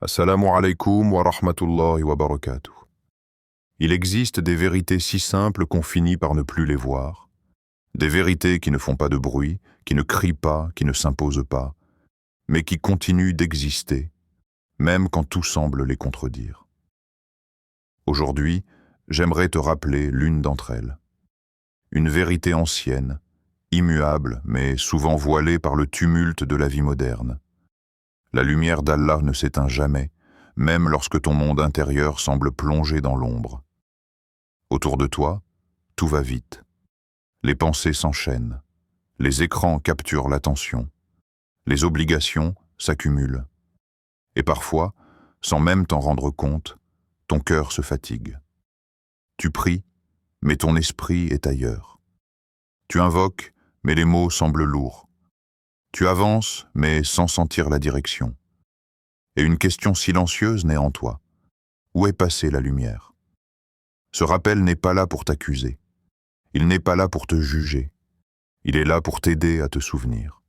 Assalamu alaikum wa rahmatullahi wa barakatuh. Il existe des vérités si simples qu'on finit par ne plus les voir. Des vérités qui ne font pas de bruit, qui ne crient pas, qui ne s'imposent pas, mais qui continuent d'exister, même quand tout semble les contredire. Aujourd'hui, j'aimerais te rappeler l'une d'entre elles. Une vérité ancienne, immuable, mais souvent voilée par le tumulte de la vie moderne. La lumière d'Allah ne s'éteint jamais, même lorsque ton monde intérieur semble plongé dans l'ombre. Autour de toi, tout va vite. Les pensées s'enchaînent. Les écrans capturent l'attention. Les obligations s'accumulent. Et parfois, sans même t'en rendre compte, ton cœur se fatigue. Tu pries, mais ton esprit est ailleurs. Tu invoques, mais les mots semblent lourds. Tu avances, mais sans sentir la direction. Et une question silencieuse naît en toi. Où est passée la lumière? Ce rappel n'est pas là pour t'accuser. Il n'est pas là pour te juger. Il est là pour t'aider à te souvenir.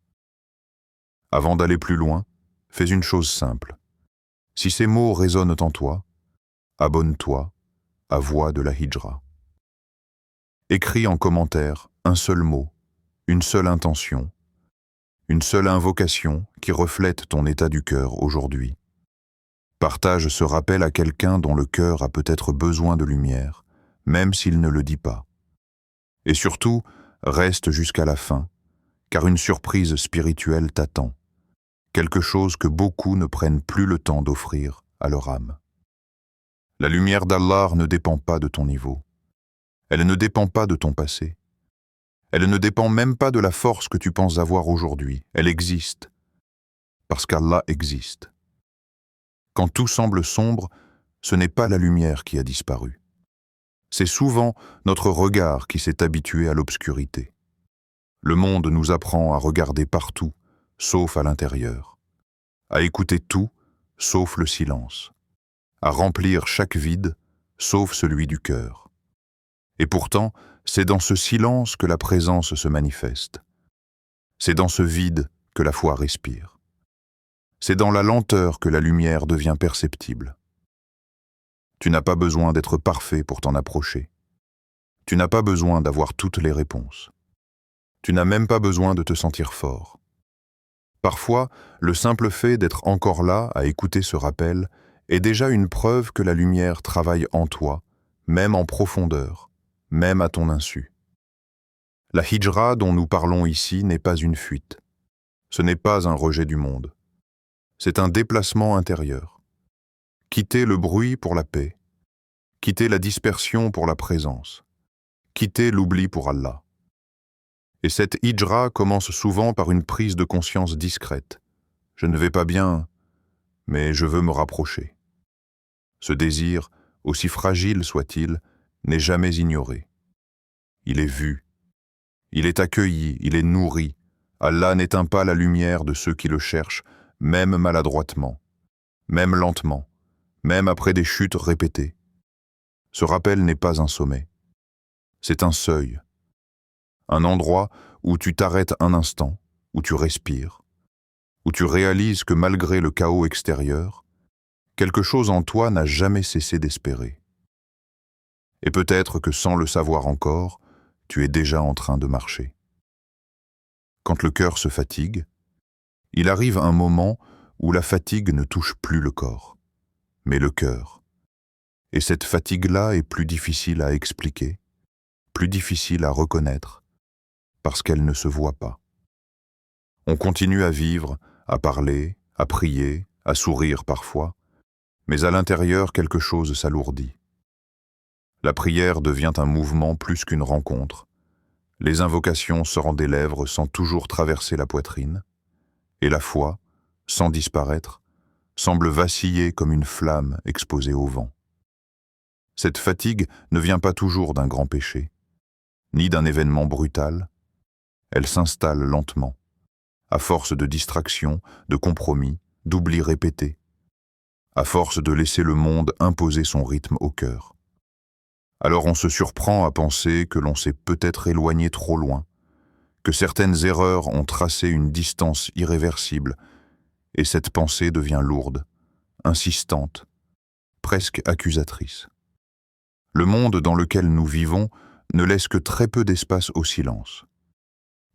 Avant d'aller plus loin, fais une chose simple. Si ces mots résonnent en toi, abonne-toi à Voix de la Hijra. Écris en commentaire un seul mot, une seule intention, une seule invocation qui reflète ton état du cœur aujourd'hui. Partage ce rappel à quelqu'un dont le cœur a peut-être besoin de lumière, même s'il ne le dit pas. Et surtout, reste jusqu'à la fin, car une surprise spirituelle t'attend, quelque chose que beaucoup ne prennent plus le temps d'offrir à leur âme. La lumière d'Allah ne dépend pas de ton niveau. Elle ne dépend pas de ton passé. Elle ne dépend même pas de la force que tu penses avoir aujourd'hui. Elle existe, parce qu'Allah existe. Quand tout semble sombre, ce n'est pas la lumière qui a disparu. C'est souvent notre regard qui s'est habitué à l'obscurité. Le monde nous apprend à regarder partout, sauf à l'intérieur, à écouter tout, sauf le silence, à remplir chaque vide, sauf celui du cœur. Et pourtant, c'est dans ce silence que la présence se manifeste. C'est dans ce vide que la foi respire. C'est dans la lenteur que la lumière devient perceptible. Tu n'as pas besoin d'être parfait pour t'en approcher. Tu n'as pas besoin d'avoir toutes les réponses. Tu n'as même pas besoin de te sentir fort. Parfois, le simple fait d'être encore là à écouter ce rappel est déjà une preuve que la lumière travaille en toi, même en profondeur, même à ton insu. La hijra dont nous parlons ici n'est pas une fuite. Ce n'est pas un rejet du monde. C'est un déplacement intérieur. Quitter le bruit pour la paix. Quitter la dispersion pour la présence. Quitter l'oubli pour Allah. Et cette hijra commence souvent par une prise de conscience discrète. Je ne vais pas bien, mais je veux me rapprocher. Ce désir, aussi fragile soit-il, n'est jamais ignoré. Il est vu. Il est accueilli, il est nourri. Allah n'éteint pas la lumière de ceux qui le cherchent, même maladroitement, même lentement, même après des chutes répétées. Ce rappel n'est pas un sommet. C'est un seuil. Un endroit où tu t'arrêtes un instant, où tu respires, où tu réalises que malgré le chaos extérieur, quelque chose en toi n'a jamais cessé d'espérer. Et peut-être que sans le savoir encore, tu es déjà en train de marcher. Quand le cœur se fatigue, il arrive un moment où la fatigue ne touche plus le corps, mais le cœur. Et cette fatigue-là est plus difficile à expliquer, plus difficile à reconnaître, parce qu'elle ne se voit pas. On continue à vivre, à parler, à prier, à sourire parfois, mais à l'intérieur quelque chose s'alourdit. La prière devient un mouvement plus qu'une rencontre. Les invocations sortent des lèvres sans toujours traverser la poitrine, et la foi, sans disparaître, semble vaciller comme une flamme exposée au vent. Cette fatigue ne vient pas toujours d'un grand péché, ni d'un événement brutal. Elle s'installe lentement, à force de distractions, de compromis, d'oublis répétés, à force de laisser le monde imposer son rythme au cœur. Alors on se surprend à penser que l'on s'est peut-être éloigné trop loin, que certaines erreurs ont tracé une distance irréversible, et cette pensée devient lourde, insistante, presque accusatrice. Le monde dans lequel nous vivons ne laisse que très peu d'espace au silence.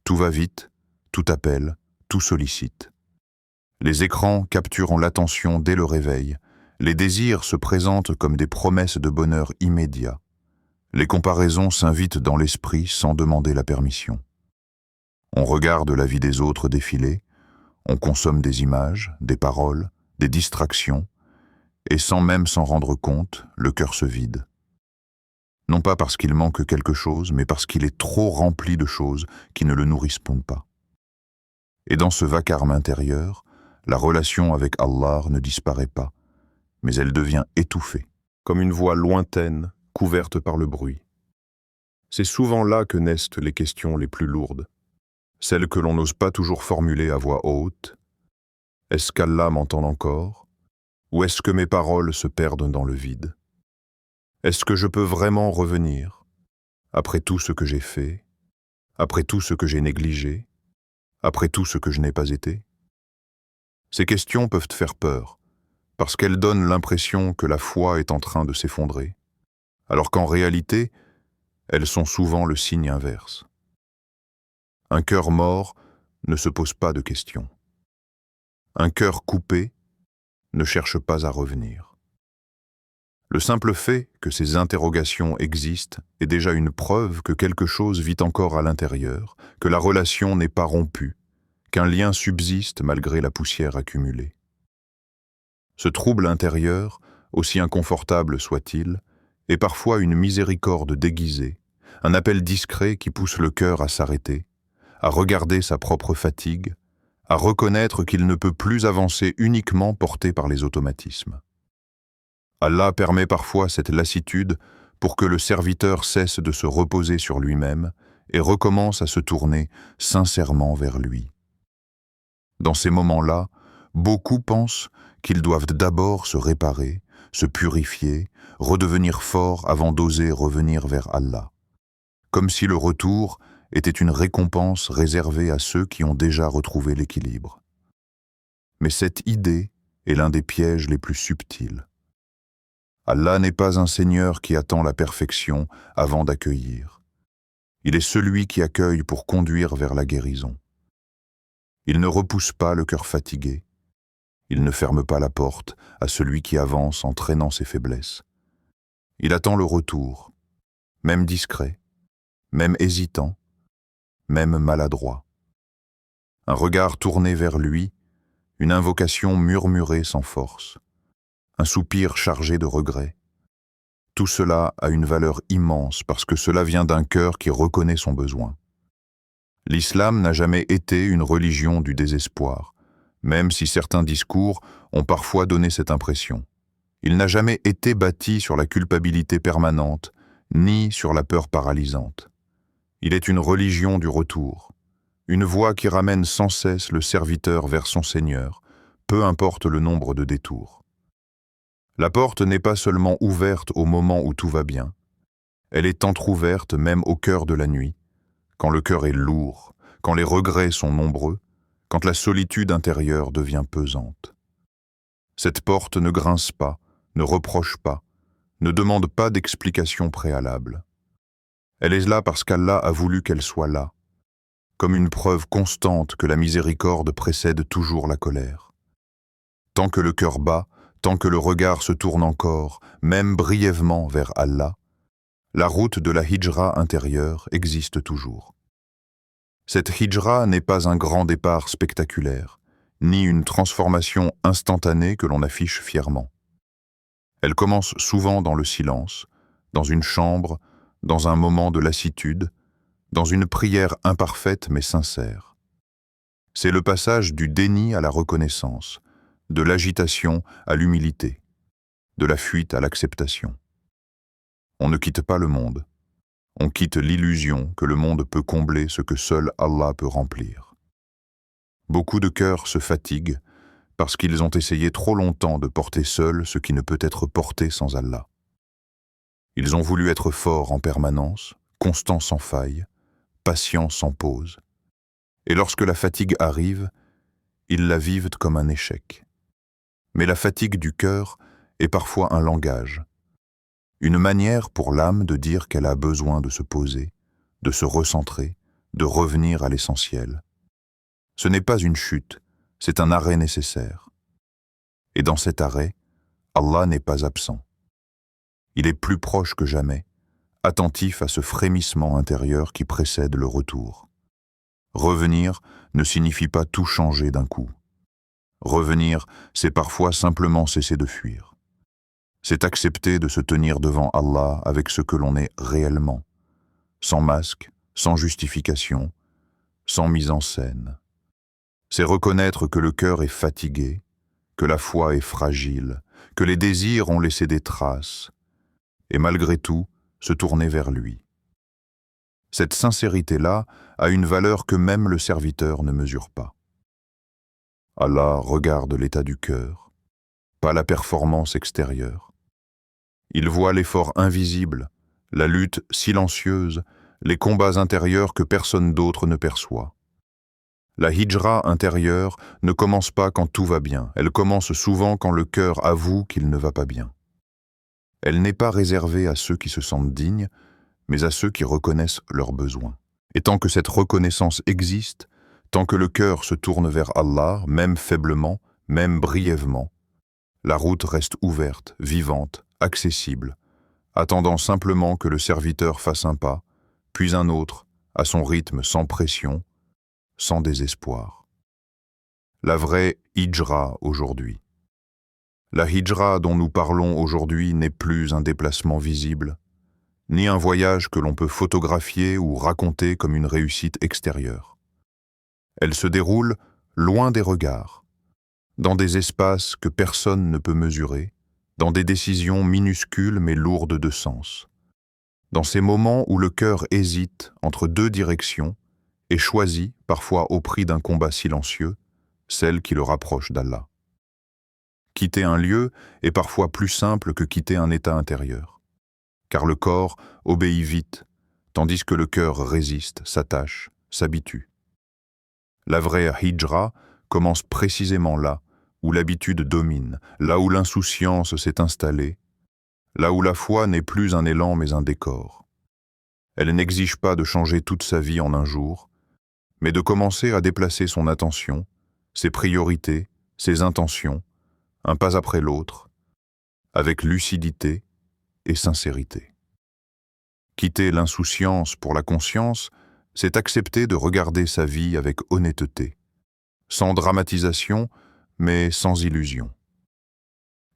Tout va vite, tout appelle, tout sollicite. Les écrans capturent l'attention dès le réveil, les désirs se présentent comme des promesses de bonheur immédiat. Les comparaisons s'invitent dans l'esprit sans demander la permission. On regarde la vie des autres défiler, on consomme des images, des paroles, des distractions, et sans même s'en rendre compte, le cœur se vide. Non pas parce qu'il manque quelque chose, mais parce qu'il est trop rempli de choses qui ne le nourrissent pas. Et dans ce vacarme intérieur, la relation avec Allah ne disparaît pas, mais elle devient étouffée, comme une voix lointaine, couverte par le bruit. C'est souvent là que naissent les questions les plus lourdes, celles que l'on n'ose pas toujours formuler à voix haute. Est-ce qu'Allah m'entend encore? Ou est-ce que mes paroles se perdent dans le vide? Est-ce que je peux vraiment revenir, après tout ce que j'ai fait, après tout ce que j'ai négligé, après tout ce que je n'ai pas été? Ces questions peuvent faire peur, parce qu'elles donnent l'impression que la foi est en train de s'effondrer, alors qu'en réalité, elles sont souvent le signe inverse. Un cœur mort ne se pose pas de questions. Un cœur coupé ne cherche pas à revenir. Le simple fait que ces interrogations existent est déjà une preuve que quelque chose vit encore à l'intérieur, que la relation n'est pas rompue, qu'un lien subsiste malgré la poussière accumulée. Ce trouble intérieur, aussi inconfortable soit-il, est parfois une miséricorde déguisée, un appel discret qui pousse le cœur à s'arrêter, à regarder sa propre fatigue, à reconnaître qu'il ne peut plus avancer uniquement porté par les automatismes. Allah permet parfois cette lassitude pour que le serviteur cesse de se reposer sur lui-même et recommence à se tourner sincèrement vers lui. Dans ces moments-là, beaucoup pensent qu'ils doivent d'abord se réparer, se purifier, redevenir forts avant d'oser revenir vers Allah. Comme si le retour était une récompense réservée à ceux qui ont déjà retrouvé l'équilibre. Mais cette idée est l'un des pièges les plus subtils. Allah n'est pas un Seigneur qui attend la perfection avant d'accueillir. Il est celui qui accueille pour conduire vers la guérison. Il ne repousse pas le cœur fatigué. Il ne ferme pas la porte à celui qui avance en traînant ses faiblesses. Il attend le retour, même discret, même hésitant, même maladroit. Un regard tourné vers lui, une invocation murmurée sans force, un soupir chargé de regret. Tout cela a une valeur immense parce que cela vient d'un cœur qui reconnaît son besoin. L'islam n'a jamais été une religion du désespoir, même si certains discours ont parfois donné cette impression. Il n'a jamais été bâti sur la culpabilité permanente, ni sur la peur paralysante. Il est une religion du retour, une voie qui ramène sans cesse le serviteur vers son Seigneur, peu importe le nombre de détours. La porte n'est pas seulement ouverte au moment où tout va bien, elle est entr'ouverte même au cœur de la nuit, quand le cœur est lourd, quand les regrets sont nombreux, quand la solitude intérieure devient pesante. Cette porte ne grince pas, ne reproche pas, ne demande pas d'explication préalable. Elle est là parce qu'Allah a voulu qu'elle soit là, comme une preuve constante que la miséricorde précède toujours la colère. Tant que le cœur bat, tant que le regard se tourne encore, même brièvement vers Allah, la route de la hijra intérieure existe toujours. Cette hijra n'est pas un grand départ spectaculaire, ni une transformation instantanée que l'on affiche fièrement. Elle commence souvent dans le silence, dans une chambre, dans un moment de lassitude, dans une prière imparfaite mais sincère. C'est le passage du déni à la reconnaissance, de l'agitation à l'humilité, de la fuite à l'acceptation. On ne quitte pas le monde, on quitte l'illusion que le monde peut combler ce que seul Allah peut remplir. Beaucoup de cœurs se fatiguent parce qu'ils ont essayé trop longtemps de porter seuls ce qui ne peut être porté sans Allah. Ils ont voulu être forts en permanence, constants sans faille, patients sans pause. Et lorsque la fatigue arrive, ils la vivent comme un échec. Mais la fatigue du cœur est parfois un langage, une manière pour l'âme de dire qu'elle a besoin de se poser, de se recentrer, de revenir à l'essentiel. Ce n'est pas une chute, c'est un arrêt nécessaire. Et dans cet arrêt, Allah n'est pas absent. Il est plus proche que jamais, attentif à ce frémissement intérieur qui précède le retour. Revenir ne signifie pas tout changer d'un coup. Revenir, c'est parfois simplement cesser de fuir. C'est accepter de se tenir devant Allah avec ce que l'on est réellement, sans masque, sans justification, sans mise en scène. C'est reconnaître que le cœur est fatigué, que la foi est fragile, que les désirs ont laissé des traces, et malgré tout, se tourner vers lui. Cette sincérité-là a une valeur que même le serviteur ne mesure pas. Allah regarde l'état du cœur, pas la performance extérieure. Il voit l'effort invisible, la lutte silencieuse, les combats intérieurs que personne d'autre ne perçoit. La hijra intérieure ne commence pas quand tout va bien, elle commence souvent quand le cœur avoue qu'il ne va pas bien. Elle n'est pas réservée à ceux qui se sentent dignes, mais à ceux qui reconnaissent leurs besoins. Et tant que cette reconnaissance existe, tant que le cœur se tourne vers Allah, même faiblement, même brièvement, la route reste ouverte, vivante, accessible, attendant simplement que le serviteur fasse un pas, puis un autre, à son rythme sans pression, sans désespoir. La vraie hijra aujourd'hui. La hijra dont nous parlons aujourd'hui n'est plus un déplacement visible, ni un voyage que l'on peut photographier ou raconter comme une réussite extérieure. Elle se déroule loin des regards, dans des espaces que personne ne peut mesurer, dans des décisions minuscules mais lourdes de sens, dans ces moments où le cœur hésite entre deux directions et choisit, parfois au prix d'un combat silencieux, celle qui le rapproche d'Allah. Quitter un lieu est parfois plus simple que quitter un état intérieur, car le corps obéit vite, tandis que le cœur résiste, s'attache, s'habitue. La vraie hijra commence précisément là, où l'habitude domine, là où l'insouciance s'est installée, là où la foi n'est plus un élan mais un décor. Elle n'exige pas de changer toute sa vie en un jour, mais de commencer à déplacer son attention, ses priorités, ses intentions, un pas après l'autre, avec lucidité et sincérité. Quitter l'insouciance pour la conscience, c'est accepter de regarder sa vie avec honnêteté, sans dramatisation, mais sans illusion.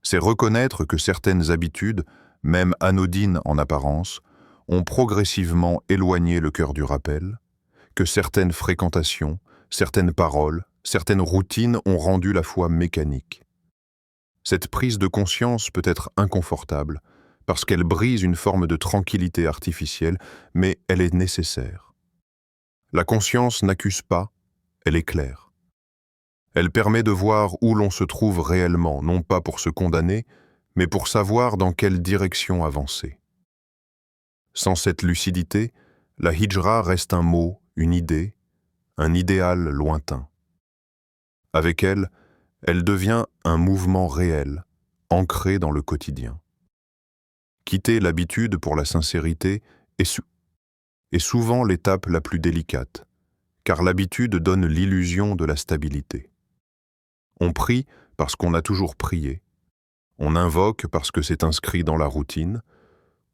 C'est reconnaître que certaines habitudes, même anodines en apparence, ont progressivement éloigné le cœur du rappel, que certaines fréquentations, certaines paroles, certaines routines ont rendu la foi mécanique. Cette prise de conscience peut être inconfortable, parce qu'elle brise une forme de tranquillité artificielle, mais elle est nécessaire. La conscience n'accuse pas, elle éclaire. Elle permet de voir où l'on se trouve réellement, non pas pour se condamner, mais pour savoir dans quelle direction avancer. Sans cette lucidité, la hijra reste un mot, une idée, un idéal lointain. Avec elle, elle devient un mouvement réel, ancré dans le quotidien. Quitter l'habitude pour la sincérité est souvent l'étape la plus délicate, car l'habitude donne l'illusion de la stabilité. On prie parce qu'on a toujours prié, on invoque parce que c'est inscrit dans la routine,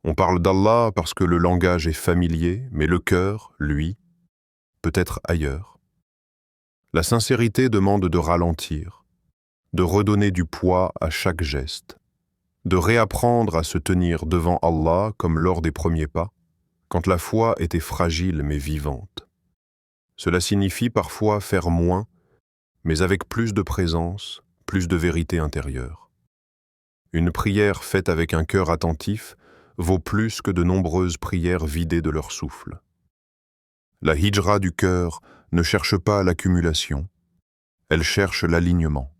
on parle d'Allah parce que le langage est familier, mais le cœur, lui, peut être ailleurs. La sincérité demande de ralentir, de redonner du poids à chaque geste, de réapprendre à se tenir devant Allah comme lors des premiers pas, quand la foi était fragile mais vivante. Cela signifie parfois faire moins, mais avec plus de présence, plus de vérité intérieure. Une prière faite avec un cœur attentif vaut plus que de nombreuses prières vidées de leur souffle. La hijra du cœur ne cherche pas l'accumulation, elle cherche l'alignement.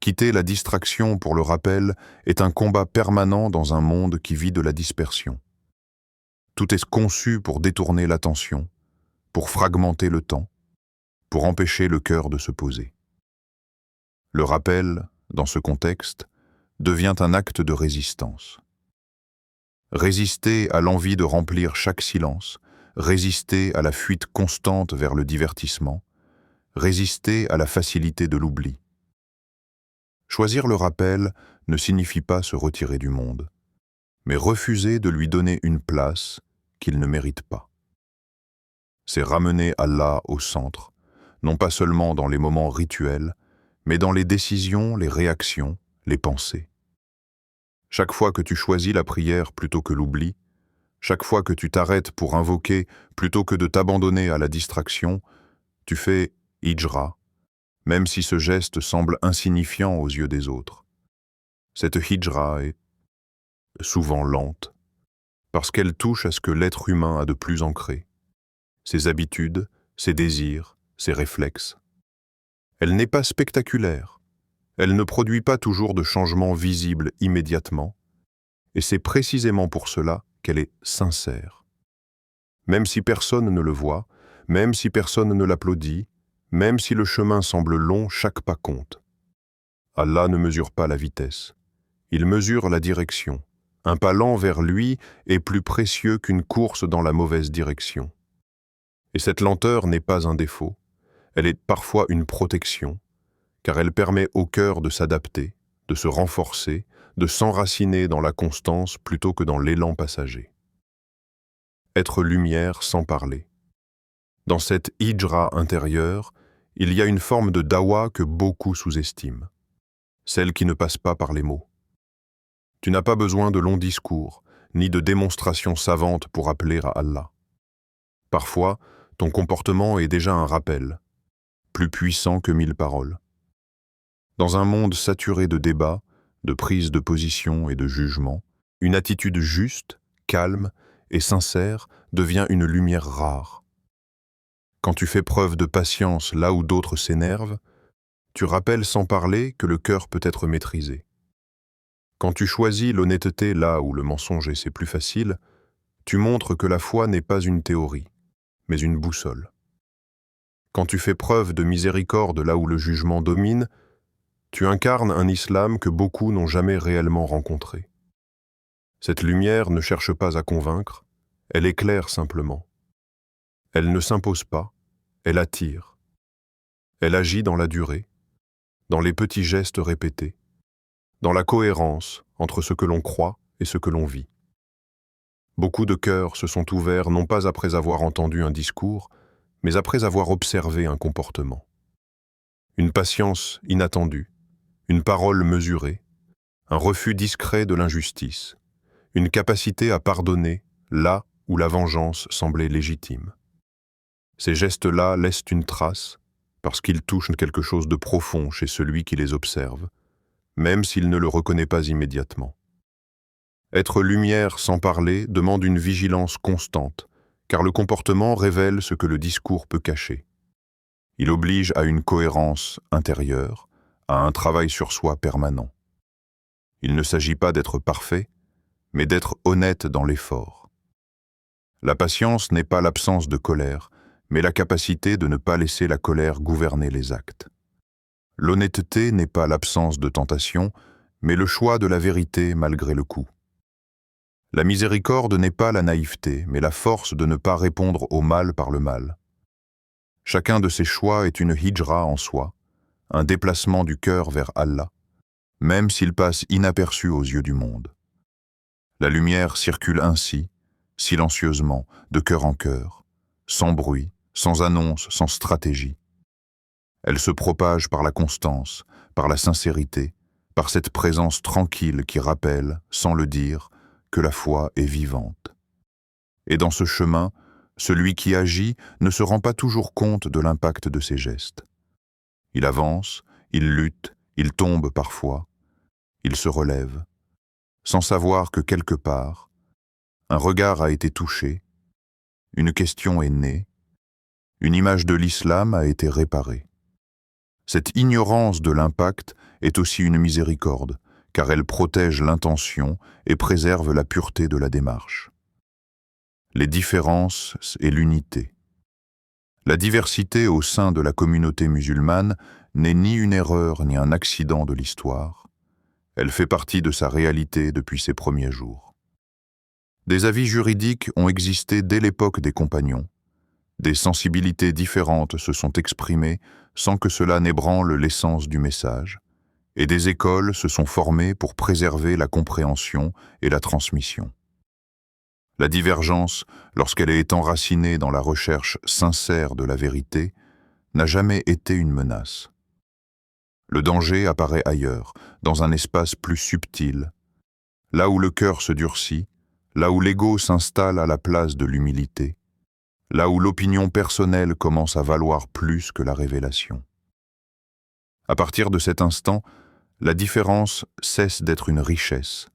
Quitter la distraction pour le rappel est un combat permanent dans un monde qui vit de la dispersion. Tout est conçu pour détourner l'attention, pour fragmenter le temps, pour empêcher le cœur de se poser. Le rappel, dans ce contexte, devient un acte de résistance. Résister à l'envie de remplir chaque silence, résister à la fuite constante vers le divertissement, résister à la facilité de l'oubli. Choisir le rappel ne signifie pas se retirer du monde, mais refuser de lui donner une place qu'il ne mérite pas. C'est ramener Allah au centre, non pas seulement dans les moments rituels, mais dans les décisions, les réactions, les pensées. Chaque fois que tu choisis la prière plutôt que l'oubli, chaque fois que tu t'arrêtes pour invoquer plutôt que de t'abandonner à la distraction, tu fais hijra, même si ce geste semble insignifiant aux yeux des autres. Cette hijra est souvent lente, parce qu'elle touche à ce que l'être humain a de plus ancré, ses habitudes, ses désirs, ses réflexes. Elle n'est pas spectaculaire, elle ne produit pas toujours de changements visibles immédiatement, et c'est précisément pour cela qu'elle est sincère. Même si personne ne le voit, même si personne ne l'applaudit, même si le chemin semble long, chaque pas compte. Allah ne mesure pas la vitesse, il mesure la direction. Un pas lent vers lui est plus précieux qu'une course dans la mauvaise direction. Et cette lenteur n'est pas un défaut, elle est parfois une protection, car elle permet au cœur de s'adapter, de se renforcer, de s'enraciner dans la constance plutôt que dans l'élan passager. Être lumière sans parler. Dans cette hijra intérieure, il y a une forme de dawa que beaucoup sous-estiment, celle qui ne passe pas par les mots. Tu n'as pas besoin de longs discours, ni de démonstrations savantes pour appeler à Allah. Parfois, ton comportement est déjà un rappel, plus puissant que 1000 paroles. Dans un monde saturé de débats, de prises de position et de jugements, une attitude juste, calme et sincère devient une lumière rare. Quand tu fais preuve de patience là où d'autres s'énervent, tu rappelles sans parler que le cœur peut être maîtrisé. Quand tu choisis l'honnêteté là où le mensonge est plus facile, tu montres que la foi n'est pas une théorie, mais une boussole. Quand tu fais preuve de miséricorde là où le jugement domine, tu incarnes un islam que beaucoup n'ont jamais réellement rencontré. Cette lumière ne cherche pas à convaincre, elle éclaire simplement. Elle ne s'impose pas, elle attire. Elle agit dans la durée, dans les petits gestes répétés, dans la cohérence entre ce que l'on croit et ce que l'on vit. Beaucoup de cœurs se sont ouverts non pas après avoir entendu un discours, mais après avoir observé un comportement. Une patience inattendue, une parole mesurée, un refus discret de l'injustice, une capacité à pardonner là où la vengeance semblait légitime. Ces gestes-là laissent une trace parce qu'ils touchent quelque chose de profond chez celui qui les observe, même s'il ne le reconnaît pas immédiatement. Être lumière sans parler demande une vigilance constante, car le comportement révèle ce que le discours peut cacher. Il oblige à une cohérence intérieure, à un travail sur soi permanent. Il ne s'agit pas d'être parfait, mais d'être honnête dans l'effort. La patience n'est pas l'absence de colère, mais la capacité de ne pas laisser la colère gouverner les actes. L'honnêteté n'est pas l'absence de tentation, mais le choix de la vérité malgré le coup. La miséricorde n'est pas la naïveté, mais la force de ne pas répondre au mal par le mal. Chacun de ces choix est une hijra en soi, un déplacement du cœur vers Allah, même s'il passe inaperçu aux yeux du monde. La lumière circule ainsi, silencieusement, de cœur en cœur, sans bruit, sans annonce, sans stratégie. Elle se propage par la constance, par la sincérité, par cette présence tranquille qui rappelle, sans le dire, que la foi est vivante. Et dans ce chemin, celui qui agit ne se rend pas toujours compte de l'impact de ses gestes. Il avance, il lutte, il tombe parfois, il se relève, sans savoir que quelque part, un regard a été touché, une question est née, une image de l'islam a été réparée. Cette ignorance de l'impact est aussi une miséricorde, car elle protège l'intention et préserve la pureté de la démarche. Les différences et l'unité. La diversité au sein de la communauté musulmane n'est ni une erreur ni un accident de l'histoire, elle fait partie de sa réalité depuis ses premiers jours. Des avis juridiques ont existé dès l'époque des compagnons. Des sensibilités différentes se sont exprimées sans que cela n'ébranle l'essence du message, et des écoles se sont formées pour préserver la compréhension et la transmission. La divergence, lorsqu'elle est enracinée dans la recherche sincère de la vérité, n'a jamais été une menace. Le danger apparaît ailleurs, dans un espace plus subtil, là où le cœur se durcit, là où l'ego s'installe à la place de l'humilité, là où l'opinion personnelle commence à valoir plus que la révélation. À partir de cet instant, la différence cesse d'être une richesse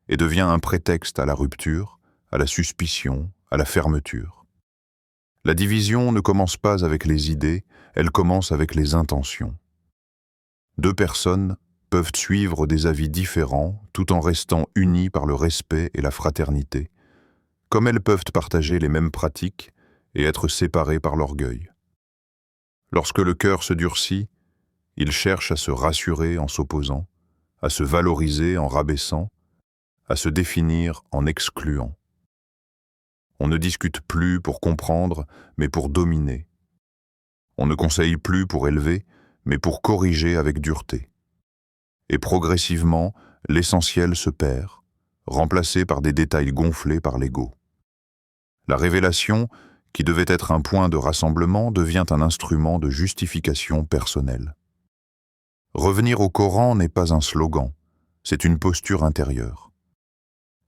et devient un prétexte à la rupture, à la suspicion, à la fermeture. La division ne commence pas avec les idées, elle commence avec les intentions. Deux personnes peuvent suivre des avis différents tout en restant unies par le respect et la fraternité, comme elles peuvent partager les mêmes pratiques et être séparées par l'orgueil. Lorsque le cœur se durcit, il cherche à se rassurer en s'opposant, à se valoriser en rabaissant, à se définir en excluant. On ne discute plus pour comprendre, mais pour dominer. On ne conseille plus pour élever, mais pour corriger avec dureté. Et progressivement, l'essentiel se perd, remplacé par des détails gonflés par l'ego. La révélation, qui devait être un point de rassemblement, devient un instrument de justification personnelle. Revenir au Coran n'est pas un slogan, c'est une posture intérieure.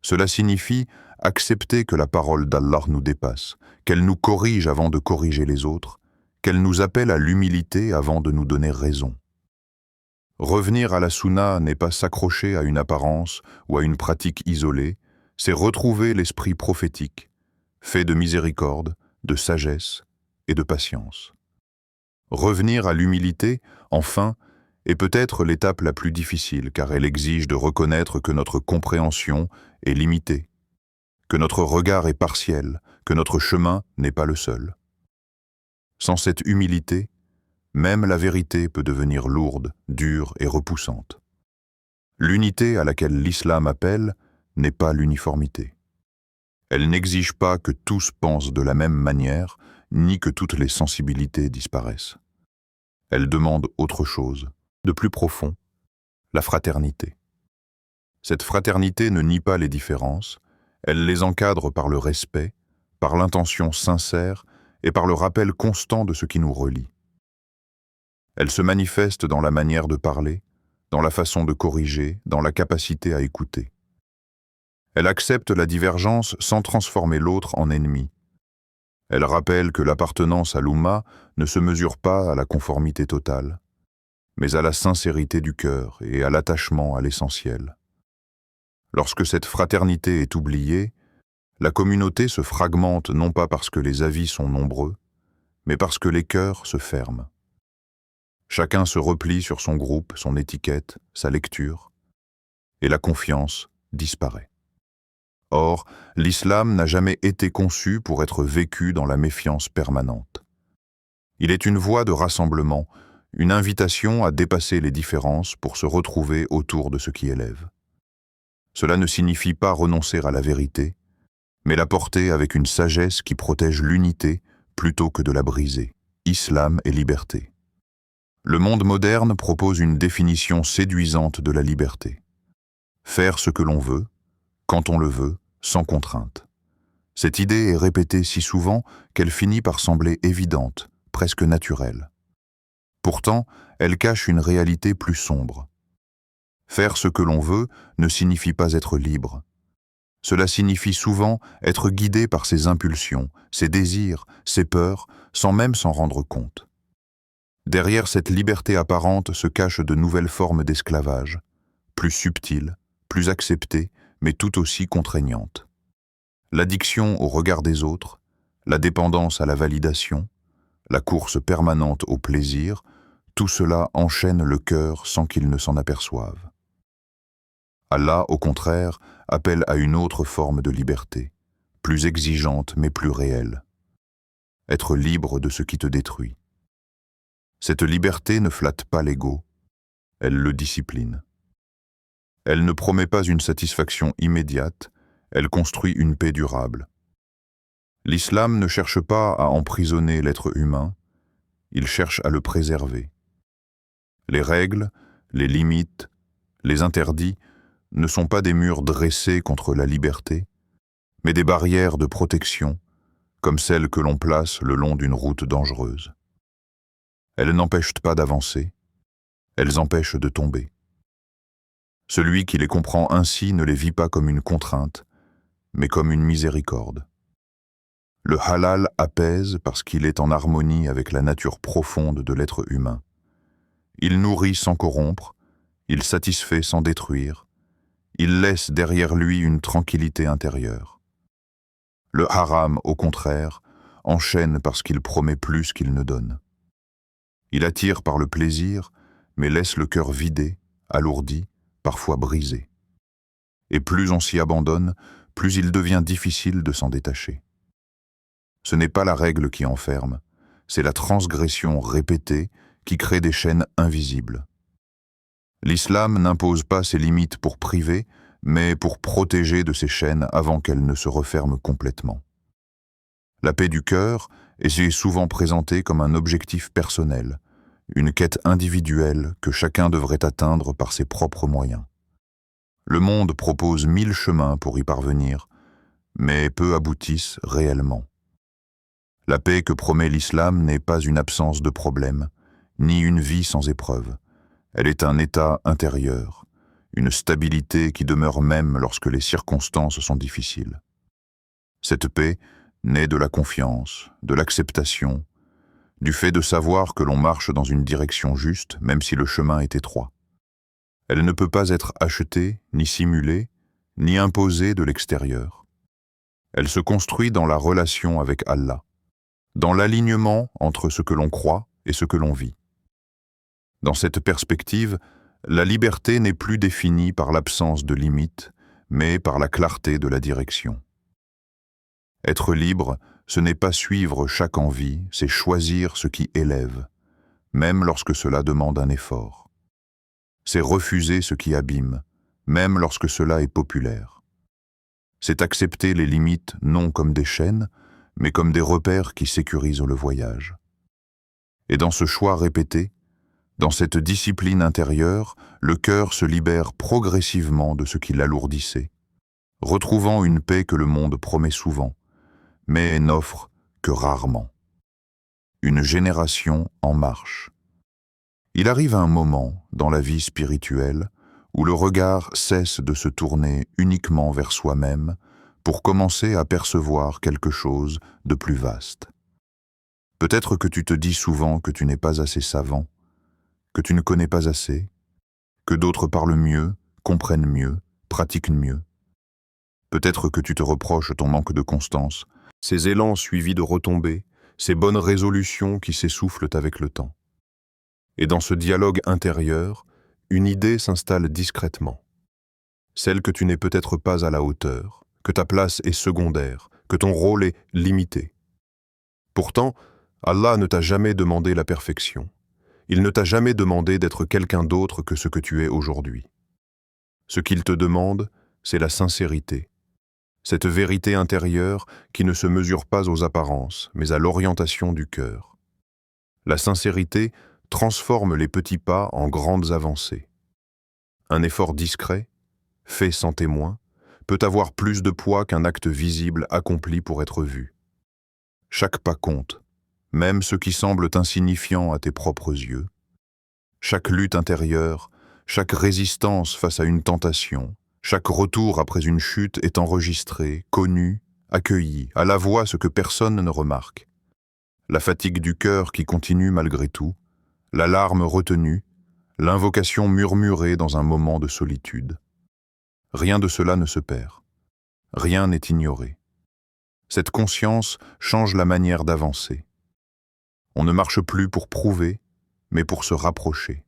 Cela signifie accepter que la parole d'Allah nous dépasse, qu'elle nous corrige avant de corriger les autres, qu'elle nous appelle à l'humilité avant de nous donner raison. Revenir à la sunna n'est pas s'accrocher à une apparence ou à une pratique isolée, c'est retrouver l'esprit prophétique, fait de miséricorde, de sagesse et de patience. Revenir à l'humilité, enfin, est peut-être l'étape la plus difficile car elle exige de reconnaître que notre compréhension est limitée, que notre regard est partiel, que notre chemin n'est pas le seul. Sans cette humilité, même la vérité peut devenir lourde, dure et repoussante. L'unité à laquelle l'islam appelle n'est pas l'uniformité. Elle n'exige pas que tous pensent de la même manière, ni que toutes les sensibilités disparaissent. Elle demande autre chose, de plus profond, la fraternité. Cette fraternité ne nie pas les différences, elle les encadre par le respect, par l'intention sincère et par le rappel constant de ce qui nous relie. Elle se manifeste dans la manière de parler, dans la façon de corriger, dans la capacité à écouter. Elle accepte la divergence sans transformer l'autre en ennemi. Elle rappelle que l'appartenance à l'Oumma ne se mesure pas à la conformité totale, mais à la sincérité du cœur et à l'attachement à l'essentiel. Lorsque cette fraternité est oubliée, la communauté se fragmente non pas parce que les avis sont nombreux, mais parce que les cœurs se ferment. Chacun se replie sur son groupe, son étiquette, sa lecture, et la confiance disparaît. Or, l'islam n'a jamais été conçu pour être vécu dans la méfiance permanente. Il est une voie de rassemblement, une invitation à dépasser les différences pour se retrouver autour de ce qui élève. Cela ne signifie pas renoncer à la vérité, mais la porter avec une sagesse qui protège l'unité plutôt que de la briser. Islam et liberté. Le monde moderne propose une définition séduisante de la liberté. Faire ce que l'on veut, quand on le veut, sans contrainte. Cette idée est répétée si souvent qu'elle finit par sembler évidente, presque naturelle. Pourtant, elle cache une réalité plus sombre. Faire ce que l'on veut ne signifie pas être libre. Cela signifie souvent être guidé par ses impulsions, ses désirs, ses peurs, sans même s'en rendre compte. Derrière cette liberté apparente se cachent de nouvelles formes d'esclavage, plus subtiles, plus acceptées, mais tout aussi contraignantes. L'addiction au regard des autres, la dépendance à la validation, la course permanente au plaisir, tout cela enchaîne le cœur sans qu'il ne s'en aperçoive. Allah, au contraire, appelle à une autre forme de liberté, plus exigeante mais plus réelle. Être libre de ce qui te détruit. Cette liberté ne flatte pas l'ego, elle le discipline. Elle ne promet pas une satisfaction immédiate, elle construit une paix durable. L'islam ne cherche pas à emprisonner l'être humain, il cherche à le préserver. Les règles, les limites, les interdits ne sont pas des murs dressés contre la liberté, mais des barrières de protection, comme celles que l'on place le long d'une route dangereuse. Elles n'empêchent pas d'avancer, elles empêchent de tomber. Celui qui les comprend ainsi ne les vit pas comme une contrainte, mais comme une miséricorde. Le halal apaise parce qu'il est en harmonie avec la nature profonde de l'être humain. Il nourrit sans corrompre, il satisfait sans détruire, il laisse derrière lui une tranquillité intérieure. Le haram, au contraire, enchaîne parce qu'il promet plus qu'il ne donne. Il attire par le plaisir, mais laisse le cœur vidé, alourdi, parfois brisé. Et plus on s'y abandonne, plus il devient difficile de s'en détacher. Ce n'est pas la règle qui enferme, c'est la transgression répétée qui crée des chaînes invisibles. L'islam n'impose pas ses limites pour priver, mais pour protéger de ces chaînes avant qu'elles ne se referment complètement. La paix du cœur est souvent présentée comme un objectif personnel, une quête individuelle que chacun devrait atteindre par ses propres moyens. Le monde propose 1000 chemins pour y parvenir, mais peu aboutissent réellement. La paix que promet l'islam n'est pas une absence de problème, ni une vie sans épreuve. Elle est un état intérieur, une stabilité qui demeure même lorsque les circonstances sont difficiles. Cette paix naît de la confiance, de l'acceptation, du fait de savoir que l'on marche dans une direction juste, même si le chemin est étroit. Elle ne peut pas être achetée, ni simulée, ni imposée de l'extérieur. Elle se construit dans la relation avec Allah, dans l'alignement entre ce que l'on croit et ce que l'on vit. Dans cette perspective, la liberté n'est plus définie par l'absence de limites, mais par la clarté de la direction. Être libre, ce n'est pas suivre chaque envie, c'est choisir ce qui élève, même lorsque cela demande un effort. C'est refuser ce qui abîme, même lorsque cela est populaire. C'est accepter les limites non comme des chaînes, mais comme des repères qui sécurisent le voyage. Et dans ce choix répété, dans cette discipline intérieure, le cœur se libère progressivement de ce qui l'alourdissait, retrouvant une paix que le monde promet souvent, mais n'offre que rarement. Une génération en marche. Il arrive un moment, dans la vie spirituelle, où le regard cesse de se tourner uniquement vers soi-même pour commencer à percevoir quelque chose de plus vaste. Peut-être que tu te dis souvent que tu n'es pas assez savant, que tu ne connais pas assez, que d'autres parlent mieux, comprennent mieux, pratiquent mieux. Peut-être que tu te reproches ton manque de constance, ces élans suivis de retombées, ces bonnes résolutions qui s'essoufflent avec le temps. Et dans ce dialogue intérieur, une idée s'installe discrètement. Celle que tu n'es peut-être pas à la hauteur, que ta place est secondaire, que ton rôle est limité. Pourtant, Allah ne t'a jamais demandé la perfection. Il ne t'a jamais demandé d'être quelqu'un d'autre que ce que tu es aujourd'hui. Ce qu'il te demande, c'est la sincérité. Cette vérité intérieure qui ne se mesure pas aux apparences, mais à l'orientation du cœur. La sincérité transforme les petits pas en grandes avancées. Un effort discret, fait sans témoin, peut avoir plus de poids qu'un acte visible accompli pour être vu. Chaque pas compte, même ceux qui semblent insignifiants à tes propres yeux. Chaque lutte intérieure, chaque résistance face à une tentation, chaque retour après une chute est enregistré, connu, accueilli, à la voix ce que personne ne remarque. La fatigue du cœur qui continue malgré tout, la larme retenue, l'invocation murmurée dans un moment de solitude. Rien de cela ne se perd. Rien n'est ignoré. Cette conscience change la manière d'avancer. On ne marche plus pour prouver, mais pour se rapprocher.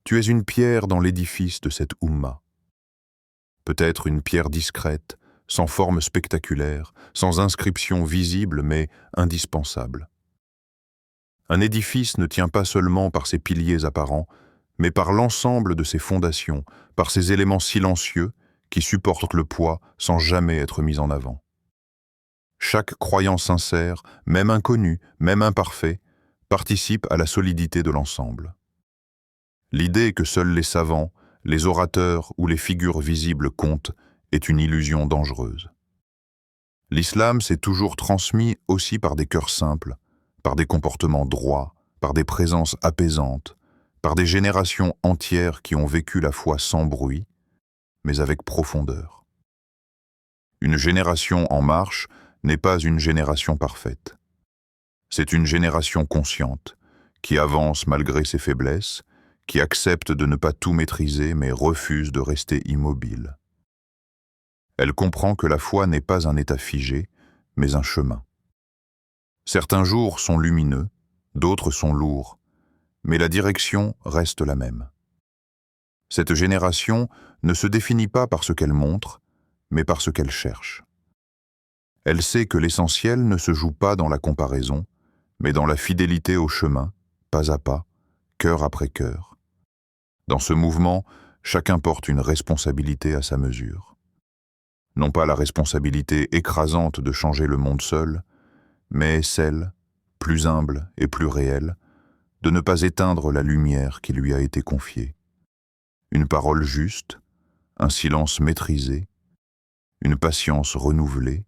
Tu es une pierre dans l'édifice de cette Oumma. Peut-être une pierre discrète, sans forme spectaculaire, sans inscription visible, mais indispensable. Un édifice ne tient pas seulement par ses piliers apparents, mais par l'ensemble de ses fondations, par ses éléments silencieux qui supportent le poids sans jamais être mis en avant. Chaque croyant sincère, même inconnu, même imparfait, participe à la solidité de l'ensemble. L'idée que seuls les savants, les orateurs ou les figures visibles comptent est une illusion dangereuse. L'islam s'est toujours transmis aussi par des cœurs simples, par des comportements droits, par des présences apaisantes, par des générations entières qui ont vécu la foi sans bruit, mais avec profondeur. Une génération en marche n'est pas une génération parfaite. C'est une génération consciente, qui avance malgré ses faiblesses, qui accepte de ne pas tout maîtriser mais refuse de rester immobile. Elle comprend que la foi n'est pas un état figé, mais un chemin. Certains jours sont lumineux, d'autres sont lourds, mais la direction reste la même. Cette génération ne se définit pas par ce qu'elle montre, mais par ce qu'elle cherche. Elle sait que l'essentiel ne se joue pas dans la comparaison, mais dans la fidélité au chemin, pas à pas, cœur après cœur. Dans ce mouvement, chacun porte une responsabilité à sa mesure. Non pas la responsabilité écrasante de changer le monde seul, mais celle, plus humble et plus réelle, de ne pas éteindre la lumière qui lui a été confiée. Une parole juste, un silence maîtrisé, une patience renouvelée,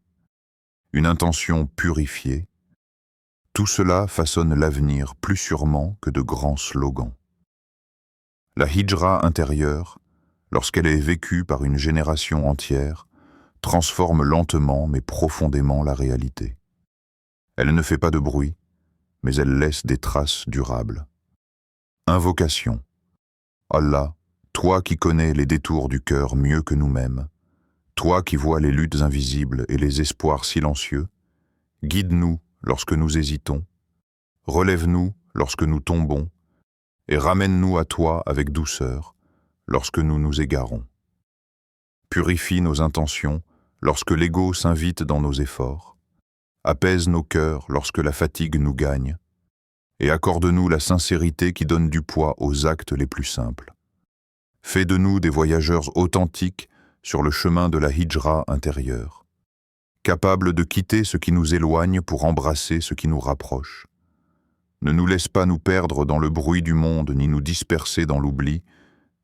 une intention purifiée, tout cela façonne l'avenir plus sûrement que de grands slogans. La hijra intérieure, lorsqu'elle est vécue par une génération entière, transforme lentement mais profondément la réalité. Elle ne fait pas de bruit, mais elle laisse des traces durables. Invocation. Allah, toi qui connais les détours du cœur mieux que nous-mêmes, toi qui vois les luttes invisibles et les espoirs silencieux, guide-nous lorsque nous hésitons, relève-nous lorsque nous tombons, et ramène-nous à toi avec douceur lorsque nous nous égarons. Purifie nos intentions lorsque l'ego s'invite dans nos efforts, apaise nos cœurs lorsque la fatigue nous gagne, et accorde-nous la sincérité qui donne du poids aux actes les plus simples. Fais de nous des voyageurs authentiques sur le chemin de la hijra intérieure, capables de quitter ce qui nous éloigne pour embrasser ce qui nous rapproche. Ne nous laisse pas nous perdre dans le bruit du monde ni nous disperser dans l'oubli,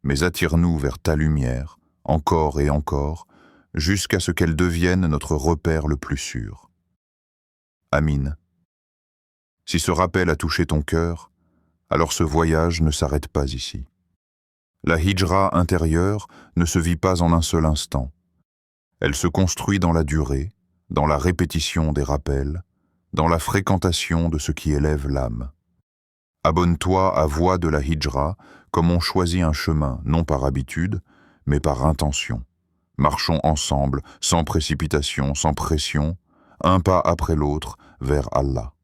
mais attire-nous vers ta lumière, encore et encore, jusqu'à ce qu'elle devienne notre repère le plus sûr. Amin. Si ce rappel a touché ton cœur, alors ce voyage ne s'arrête pas ici. La hijra intérieure ne se vit pas en un seul instant. Elle se construit dans la durée, dans la répétition des rappels, dans la fréquentation de ce qui élève l'âme. Abonne-toi à Voix de la Hijra comme on choisit un chemin, non par habitude, mais par intention. Marchons ensemble, sans précipitation, sans pression, un pas après l'autre, vers Allah.